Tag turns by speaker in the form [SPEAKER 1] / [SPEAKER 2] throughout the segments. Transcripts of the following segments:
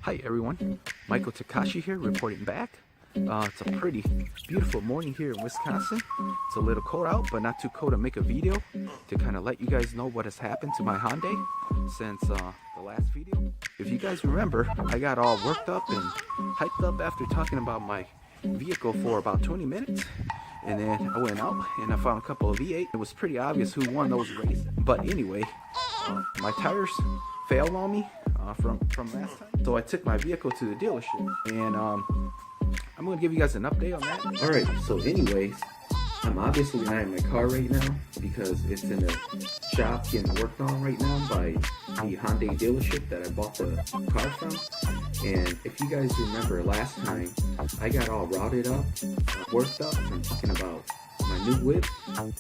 [SPEAKER 1] Hi everyone, Michael Takashi here reporting back. It's a pretty beautiful morning here in Wisconsin. It's a little cold out, but not too cold to make a video to kind of let you guys know what has happened to my Hyundai since the last video. If you guys remember, I got all worked up and hyped up after talking about my vehicle for about 20 minutes. And then I went out and I found a couple of V8s. It was pretty obvious who won those races. But anyway, my tires failed on me from last time. So I took my vehicle to the dealership and I'm going to give you guys an update on that. Alright, so anyways, I'm obviously not in my car right now because it's in the shop getting worked on right now by the Hyundai dealership that I bought the car from. And if you guys remember last time, I got all routed up, worked up from talking about my new whip.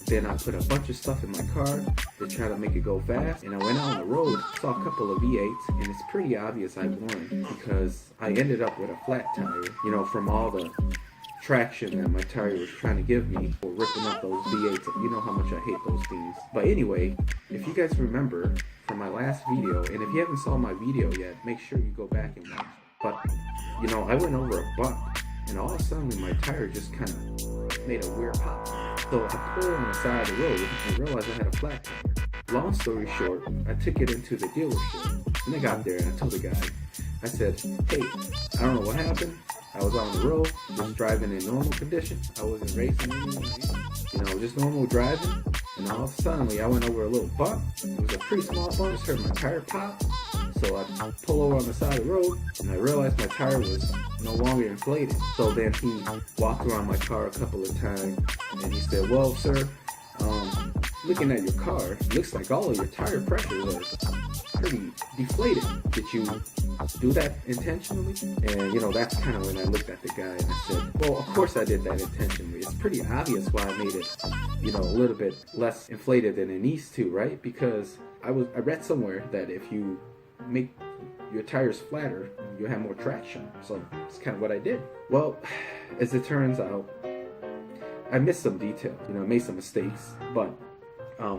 [SPEAKER 1] Then I put a bunch of stuff in my car to try to make it go fast, and I went out on the road, saw a couple of V8s, and it's pretty obvious I won because I ended up with a flat tire, you know, from all the traction that my tire was trying to give me for ripping up those V8s. You know how much I hate those things. But anyway, if you guys remember from my last video, and if you haven't saw my video yet, make sure you go back and watch. But you know, I went over a bump, and all of a sudden my tire just kind of made a weird pop. So I pulled on the side of the road and realized I had a flat tire. Long story short, I took it into the dealership, and I got there and I told the guy, I said, hey, I don't know what happened. I was on the road, just driving in normal condition. I wasn't racing anyone, you know, just normal driving. And all of a sudden, I went over a little bump. It was a pretty small bump. I just heard my tire pop. So I pull over on the side of the road, and I realized my tire was no longer inflated. So then he walked around my car a couple of times, and he said, well, sir, looking at your car, it looks like all of your tire pressures are pretty deflated. Did you do that intentionally? And you know, that's kind of when I looked at the guy and I said, well, of course I did that intentionally. It's pretty obvious why I made it, you know, a little bit less inflated than it needs to, right? Because I read somewhere that if you make your tires flatter, you have more traction. So it's kind of what I did. Well, as it turns out, I missed some detail, you know, made some mistakes. But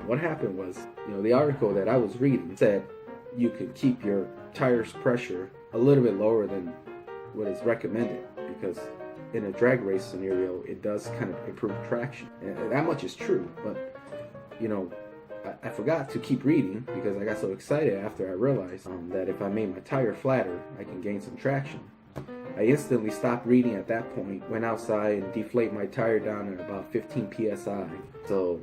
[SPEAKER 1] what happened was, you know, the article that I was reading said you could keep your tires pressure a little bit lower than what is recommended, because in a drag race scenario it does kind of improve traction, and that much is true. But you know, I forgot to keep reading because I got so excited after I realized that if I made my tire flatter I can gain some traction. I instantly stopped reading at that point, went outside and deflate my tire down at about 15 psi. So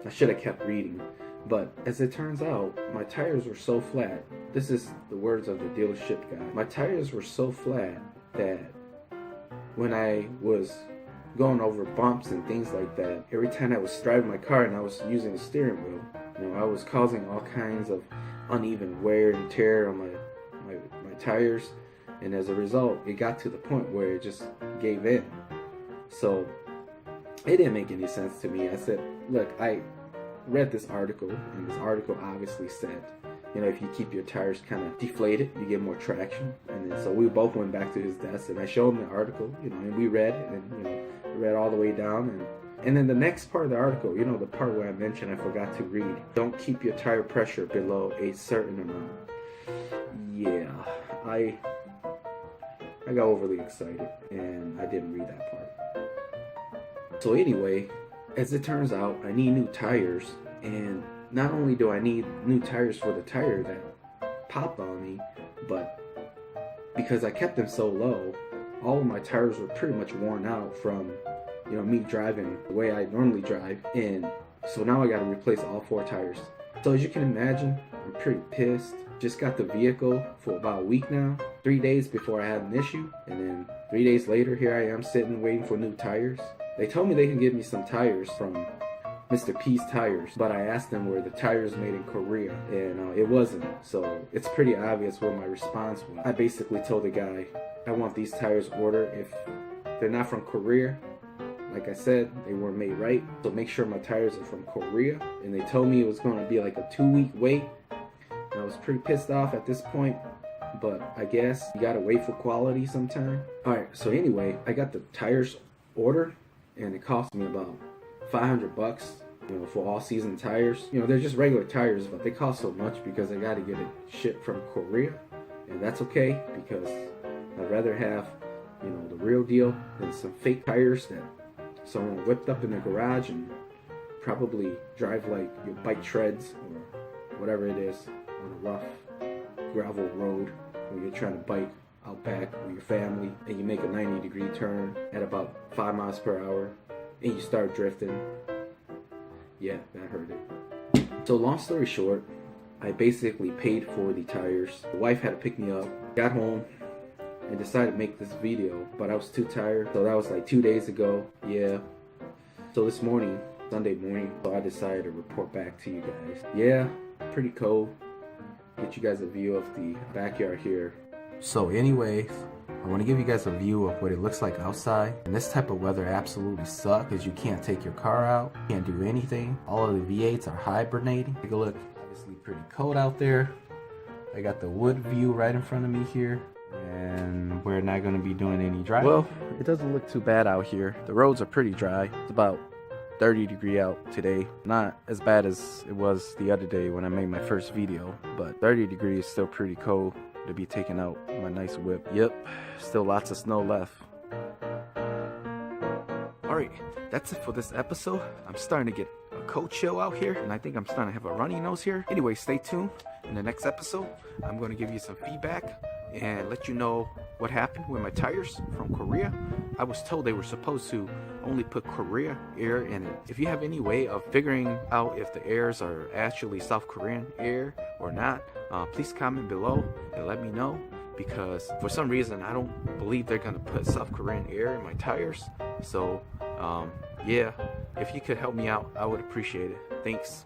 [SPEAKER 1] I should have kept reading. But as it turns out, my tires were so flat. This is the words of the dealership guy. My tires were so flat that when I was going over bumps and things like that, every time I was driving my car and I was using the steering wheel, you know, I was causing all kinds of uneven wear and tear on my tires. And as a result, it got to the point where it just gave in. So it didn't make any sense to me. I said, look, I read this article, and this article obviously said, you know, if you keep your tires kind of deflated, you get more traction. And then so we both went back to his desk, and I showed him the article, you know, and we read it, and you know, read all the way down. And then the next part of the article, you know, the part where I mentioned I forgot to read, don't keep your tire pressure below a certain amount. Yeah, I got overly excited and I didn't read that part. So anyway, as it turns out, I need new tires, and not only do I need new tires for the tire that popped on me, but because I kept them so low, all of my tires were pretty much worn out from, you know, me driving the way I normally drive. And so now I got to replace all 4 tires. So as you can imagine, I'm pretty pissed. Just got the vehicle for about a week now, 3 days before I had an issue, and then 3 days later, here I am sitting waiting for new tires. They told me they can give me some tires from Mr. P's Tires, but I asked them were the tires made in Korea, and it wasn't. So it's pretty obvious what my response was. I basically told the guy, I want these tires ordered. If they're not from Korea, like I said, they weren't made right, so make sure my tires are from Korea. And they told me it was going to be like a 2-week wait. And I was pretty pissed off at this point, but I guess you gotta wait for quality sometime. Alright, so anyway, I got the tires ordered, and it cost me about $500, you know, for all season tires. You know, they're just regular tires, but they cost so much because I got to get it shipped from Korea. And that's okay, because I'd rather have, you know, the real deal than some fake tires that someone whipped up in the garage and probably drive like your bike treads or whatever it is on a rough gravel road where you're trying to bike out back with your family, and you make a 90-degree turn at about 5 miles per hour and you start drifting. Yeah, that hurt it. So long story short, I basically paid for the tires. The wife had to pick me up, got home, and decided to make this video, but I was too tired. So that was like 2 days ago. Yeah. So this morning, Sunday morning, so I decided to report back to you guys. Yeah, pretty cold. Get you guys a view of the backyard here. So anyways, I want to give you guys a view of what it looks like outside. And this type of weather absolutely sucks because you can't take your car out, can't do anything. All of the V8s are hibernating. Take a look. Obviously pretty cold out there. I got the wood view right in front of me here. And we're not going to be doing any driving. Well, it doesn't look too bad out here. The roads are pretty dry. It's about 30-degree out today. Not as bad as it was the other day when I made my first video, but 30 degrees is still pretty cold to be taking out my nice whip. Yep, still lots of snow left. Alright, that's it for this episode. I'm starting to get a cold chill out here, and I think I'm starting to have a runny nose here. Anyway, stay tuned. In the next episode, I'm going to give you some feedback and let you know what happened with my tires from Korea. I was told they were supposed to only put Korea air in it. If you have any way of figuring out if the airs are actually South Korean air or not, please comment below and let me know, because for some reason I don't believe they're gonna put South Korean air in my tires. So yeah, if you could help me out, I would appreciate it. Thanks.